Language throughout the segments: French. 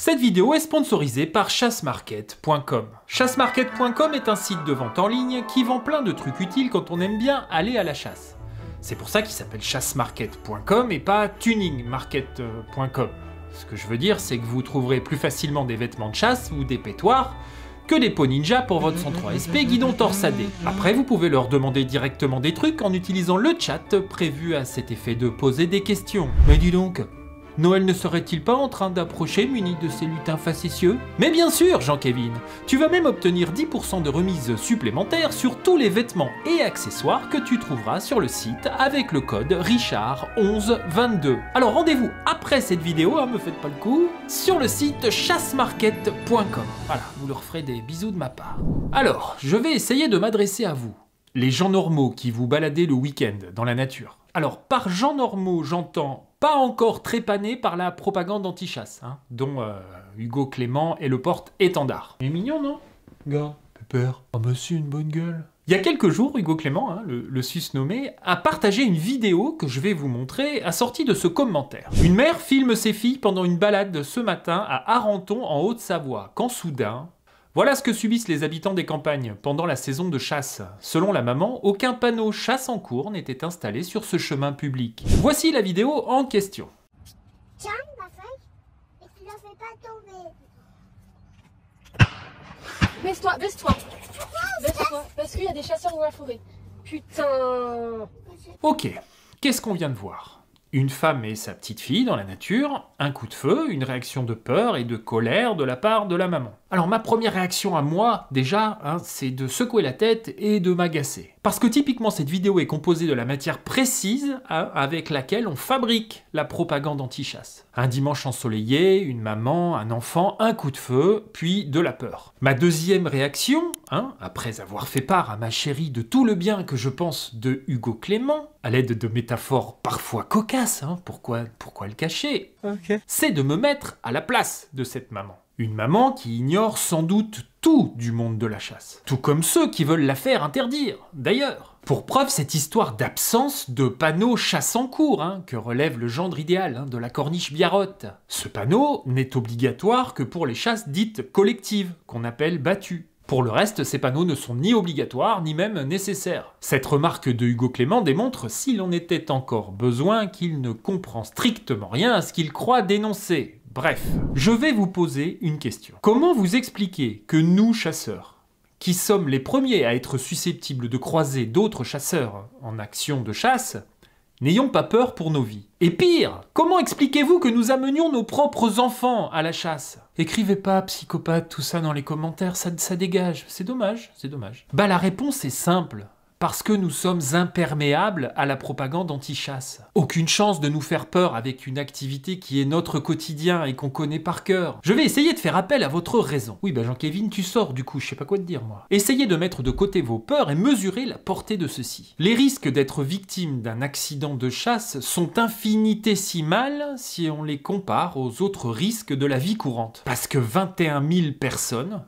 Cette vidéo est sponsorisée par chassemarket.com. Chassemarket.com est un site de vente en ligne qui vend plein de trucs utiles quand on aime bien aller à la chasse. C'est pour ça qu'il s'appelle chassemarket.com et pas tuningmarket.com. Ce que je veux dire, c'est que vous trouverez plus facilement des vêtements de chasse ou des pétoires que des pots ninja pour votre 103 SP guidon torsadé. Après, vous pouvez leur demander directement des trucs en utilisant le chat prévu à cet effet de poser des questions. Mais dis donc, Noël ne serait-il pas en train d'approcher muni de ses lutins facétieux? Mais bien sûr, Jean-Kevin, tu vas même obtenir 10% de remise supplémentaire sur tous les vêtements et accessoires que tu trouveras sur le site avec le code Richard1122. Alors rendez-vous après cette vidéo, me faites pas le coup, sur le site chassemarket.com. Voilà, vous leur ferez des bisous de ma part. Alors, je vais essayer de m'adresser à vous, les gens normaux qui vous baladez le week-end dans la nature. Alors, par gens normaux, j'entends pas encore trépanés par la propagande anti-chasse, dont Hugo Clément est le porte-étendard. Il est mignon, non? Gars, pépère. Ah bah c'est une bonne gueule. Il y a quelques jours, Hugo Clément, le susnommé, a partagé une vidéo que je vais vous montrer assortie de ce commentaire. Une mère filme ses filles pendant une balade ce matin à Arenton en Haute-Savoie, quand soudain... Voilà ce que subissent les habitants des campagnes pendant la saison de chasse. Selon la maman, aucun panneau chasse en cours n'était installé sur ce chemin public. Voici la vidéo en question. Tiens, ma feuille, et tu la fais pas tomber. Baisse-toi, baisse-toi. Baisse-toi, parce qu'il y a des chasseurs dans la forêt. Putain. Ok, qu'est-ce qu'on vient de voir? Une femme et sa petite fille dans la nature, un coup de feu, une réaction de peur et de colère de la part de la maman. Alors ma première réaction à moi, déjà, c'est de secouer la tête et de m'agacer. Parce que typiquement cette vidéo est composée de la matière précise avec laquelle on fabrique la propagande anti-chasse. Un dimanche ensoleillé, une maman, un enfant, un coup de feu, puis de la peur. Ma deuxième réaction, après avoir fait part à ma chérie de tout le bien que je pense de Hugo Clément, à l'aide de métaphores parfois cocasses, pourquoi le cacher, c'est de me mettre à la place de cette maman. Une maman qui ignore sans doute tout du monde de la chasse. Tout comme ceux qui veulent la faire interdire, d'ailleurs. Pour preuve, cette histoire d'absence de panneau chasse en cours, que relève le gendre idéal de la corniche biarrotte. Ce panneau n'est obligatoire que pour les chasses dites collectives, qu'on appelle battues. Pour le reste, ces panneaux ne sont ni obligatoires, ni même nécessaires. Cette remarque de Hugo Clément démontre, s'il en était encore besoin, qu'il ne comprend strictement rien à ce qu'il croit dénoncer. Bref, je vais vous poser une question. Comment vous expliquer que nous, chasseurs, qui sommes les premiers à être susceptibles de croiser d'autres chasseurs en action de chasse, n'ayons pas peur pour nos vies? Et pire, comment expliquez-vous que nous amenions nos propres enfants à la chasse? Écrivez pas psychopathe tout ça dans les commentaires, ça dégage, c'est dommage, c'est dommage. Bah la réponse est simple. Parce que nous sommes imperméables à la propagande anti-chasse. Aucune chance de nous faire peur avec une activité qui est notre quotidien et qu'on connaît par cœur. Je vais essayer de faire appel à votre raison. Oui, Jean-Kevin, tu sors du coup, je sais pas quoi te dire moi. Essayez de mettre de côté vos peurs et mesurez la portée de ceci. Les risques d'être victime d'un accident de chasse sont infinitésimales si on les compare aux autres risques de la vie courante. Parce que 21 000 personnes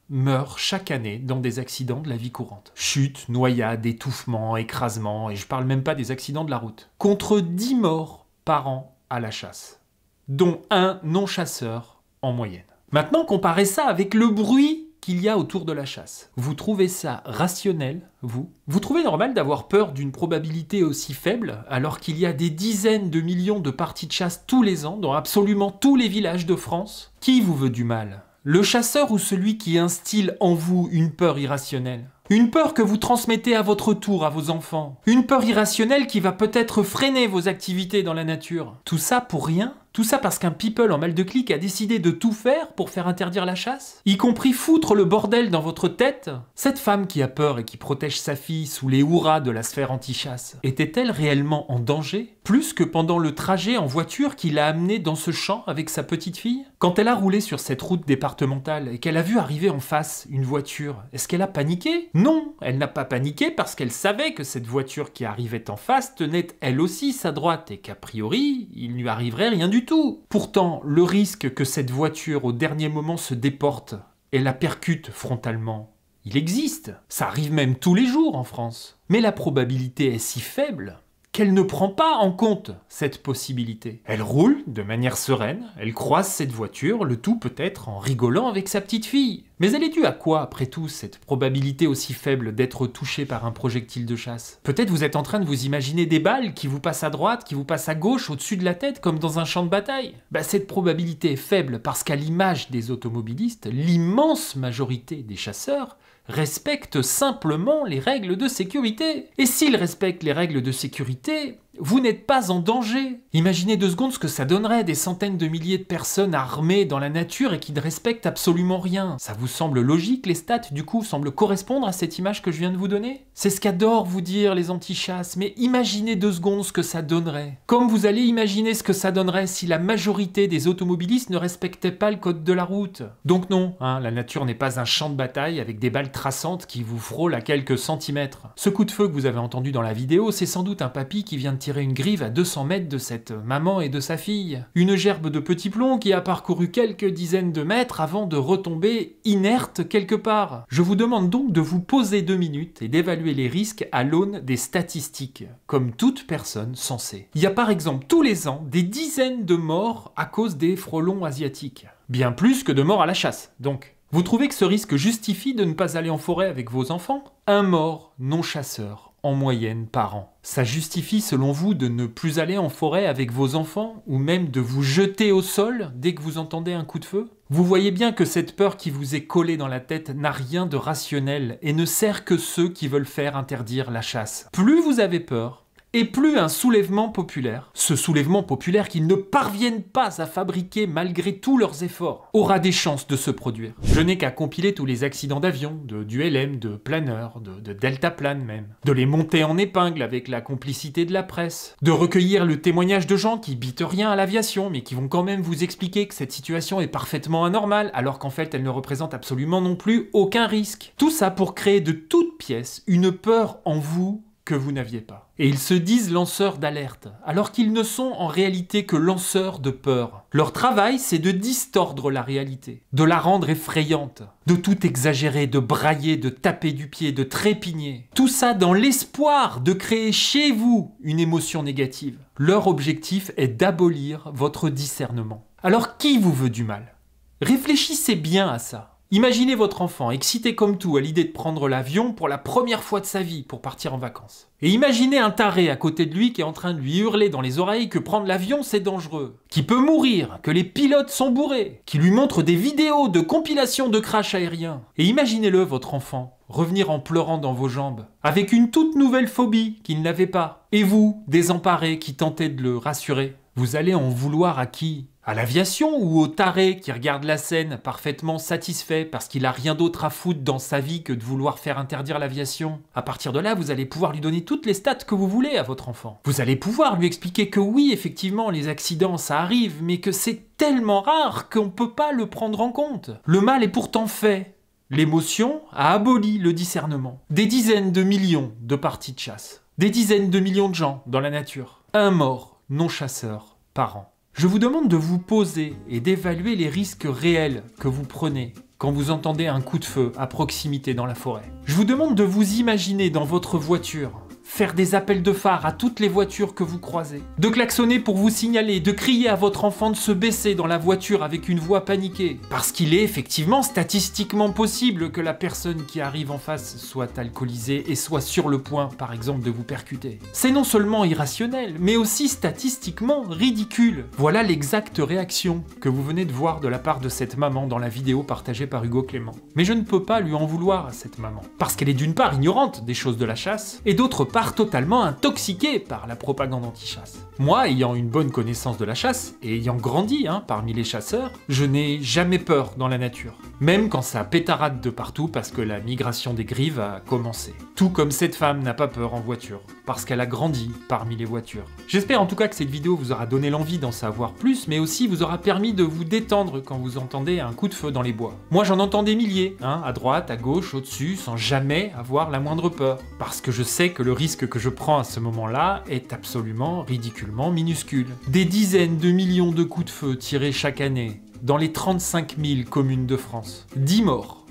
meurent chaque année dans des accidents de la vie courante. Chutes, noyades, étouffements, écrasements, et je parle même pas des accidents de la route. Contre 10 morts par an à la chasse, dont un non-chasseur en moyenne. Maintenant, comparez ça avec le bruit qu'il y a autour de la chasse. Vous trouvez ça rationnel, vous? Vous trouvez normal d'avoir peur d'une probabilité aussi faible, alors qu'il y a des dizaines de millions de parties de chasse tous les ans dans absolument tous les villages de France? Qui vous veut du mal? Le chasseur ou celui qui instille en vous une peur irrationnelle? Une peur que vous transmettez à votre tour à vos enfants? Une peur irrationnelle qui va peut-être freiner vos activités dans la nature? Tout ça pour rien? Tout ça parce qu'un people en mal de clic a décidé de tout faire pour faire interdire la chasse? Y compris foutre le bordel dans votre tête? Cette femme qui a peur et qui protège sa fille sous les hurrahs de la sphère anti-chasse, était-elle réellement en danger? Plus que pendant le trajet en voiture qui l'a amenée dans ce champ avec sa petite fille? Quand elle a roulé sur cette route départementale et qu'elle a vu arriver en face une voiture, est-ce qu'elle a paniqué? Non, elle n'a pas paniqué parce qu'elle savait que cette voiture qui arrivait en face tenait elle aussi sa droite et qu'a priori, il ne lui arriverait rien du tout. Pourtant, le risque que cette voiture au dernier moment se déporte et la percute frontalement, il existe. Ça arrive même tous les jours en France. Mais la probabilité est si faible qu'elle ne prend pas en compte cette possibilité. Elle roule de manière sereine, elle croise cette voiture, le tout peut-être en rigolant avec sa petite fille. Mais elle est due à quoi, après tout, cette probabilité aussi faible d'être touchée par un projectile de chasse? Peut-être vous êtes en train de vous imaginer des balles qui vous passent à droite, qui vous passent à gauche, au-dessus de la tête, comme dans un champ de bataille. Cette probabilité est faible parce qu'à l'image des automobilistes, l'immense majorité des chasseurs respectent simplement les règles de sécurité. Et s'ils respectent les règles de sécurité, vous n'êtes pas en danger. Imaginez 2 secondes ce que ça donnerait, des centaines de milliers de personnes armées dans la nature et qui ne respectent absolument rien. Ça vous semble logique, les stats, du coup, semblent correspondre à cette image que je viens de vous donner? C'est ce qu'adorent vous dire les anti-chasses, mais imaginez 2 secondes ce que ça donnerait. Comme vous allez imaginer ce que ça donnerait si la majorité des automobilistes ne respectaient pas le code de la route. Donc non, la nature n'est pas un champ de bataille avec des balles traçantes qui vous frôlent à quelques centimètres. Ce coup de feu que vous avez entendu dans la vidéo, c'est sans doute un papy qui vient de tirer une grive à 200 mètres de cette maman et de sa fille. Une gerbe de petits plombs qui a parcouru quelques dizaines de mètres avant de retomber inerte quelque part. Je vous demande donc de vous poser 2 minutes et d'évaluer les risques à l'aune des statistiques, comme toute personne sensée. Il y a par exemple tous les ans des dizaines de morts à cause des frelons asiatiques. Bien plus que de morts à la chasse, donc. Vous trouvez que ce risque justifie de ne pas aller en forêt avec vos enfants? Un mort non-chasseur en moyenne par an. Ça justifie selon vous de ne plus aller en forêt avec vos enfants ou même de vous jeter au sol dès que vous entendez un coup de feu? Vous voyez bien que cette peur qui vous est collée dans la tête n'a rien de rationnel et ne sert que ceux qui veulent faire interdire la chasse. Plus vous avez peur, et plus un soulèvement populaire, ce soulèvement populaire qu'ils ne parviennent pas à fabriquer malgré tous leurs efforts, aura des chances de se produire. Je n'ai qu'à compiler tous les accidents d'avion, d'ULM, de planeurs, de deltaplane même, de les monter en épingle avec la complicité de la presse, de recueillir le témoignage de gens qui bitent rien à l'aviation mais qui vont quand même vous expliquer que cette situation est parfaitement anormale alors qu'en fait elle ne représente absolument non plus aucun risque. Tout ça pour créer de toutes pièces une peur en vous que vous n'aviez pas. Et ils se disent lanceurs d'alerte, alors qu'ils ne sont en réalité que lanceurs de peur. Leur travail, c'est de distordre la réalité, de la rendre effrayante, de tout exagérer, de brailler, de taper du pied, de trépigner. Tout ça dans l'espoir de créer chez vous une émotion négative. Leur objectif est d'abolir votre discernement. Alors qui vous veut du mal? Réfléchissez bien à ça. Imaginez votre enfant excité comme tout à l'idée de prendre l'avion pour la première fois de sa vie pour partir en vacances. Et imaginez un taré à côté de lui qui est en train de lui hurler dans les oreilles que prendre l'avion c'est dangereux, qui peut mourir, que les pilotes sont bourrés, qui lui montre des vidéos de compilation de crash aériens. Et imaginez-le, votre enfant, revenir en pleurant dans vos jambes, avec une toute nouvelle phobie qu'il n'avait pas. Et vous, désemparé, qui tentez de le rassurer, vous allez en vouloir à qui? À l'aviation ou au taré qui regarde la scène parfaitement satisfait parce qu'il a rien d'autre à foutre dans sa vie que de vouloir faire interdire l'aviation? À partir de là, vous allez pouvoir lui donner toutes les stats que vous voulez à votre enfant. Vous allez pouvoir lui expliquer que oui, effectivement, les accidents, ça arrive, mais que c'est tellement rare qu'on ne peut pas le prendre en compte. Le mal est pourtant fait. L'émotion a aboli le discernement. Des dizaines de millions de parties de chasse. Des dizaines de millions de gens dans la nature. Un mort non-chasseur par an. Je vous demande de vous poser et d'évaluer les risques réels que vous prenez quand vous entendez un coup de feu à proximité dans la forêt. Je vous demande de vous imaginer dans votre voiture, faire des appels de phare à toutes les voitures que vous croisez, de klaxonner pour vous signaler, de crier à votre enfant de se baisser dans la voiture avec une voix paniquée, parce qu'il est effectivement statistiquement possible que la personne qui arrive en face soit alcoolisée et soit sur le point, par exemple, de vous percuter. C'est non seulement irrationnel, mais aussi statistiquement ridicule. Voilà l'exacte réaction que vous venez de voir de la part de cette maman dans la vidéo partagée par Hugo Clément. Mais je ne peux pas lui en vouloir à cette maman, parce qu'elle est d'une part ignorante des choses de la chasse, et d'autre part totalement intoxiqué par la propagande anti-chasse. Moi, ayant une bonne connaissance de la chasse, et ayant grandi parmi les chasseurs, je n'ai jamais peur dans la nature. Même quand ça pétarade de partout parce que la migration des grives a commencé. Tout comme cette femme n'a pas peur en voiture, parce qu'elle a grandi parmi les voitures. J'espère en tout cas que cette vidéo vous aura donné l'envie d'en savoir plus, mais aussi vous aura permis de vous détendre quand vous entendez un coup de feu dans les bois. Moi j'en entends des milliers, à droite, à gauche, au-dessus, sans jamais avoir la moindre peur. Parce que je sais que le risque que je prends à ce moment-là est absolument ridiculement minuscule. Des dizaines de millions de coups de feu tirés chaque année dans les 35 000 communes de France. 10 morts,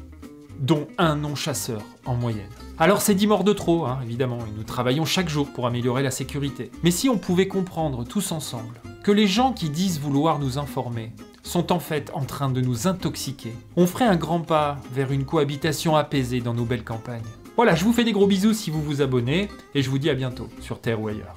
dont un non-chasseur en moyenne. Alors c'est 10 morts de trop, hein, évidemment, et nous travaillons chaque jour pour améliorer la sécurité. Mais si on pouvait comprendre tous ensemble que les gens qui disent vouloir nous informer sont en fait en train de nous intoxiquer, on ferait un grand pas vers une cohabitation apaisée dans nos belles campagnes. Voilà, je vous fais des gros bisous si vous vous abonnez, et je vous dis à bientôt, sur Terre ou ailleurs.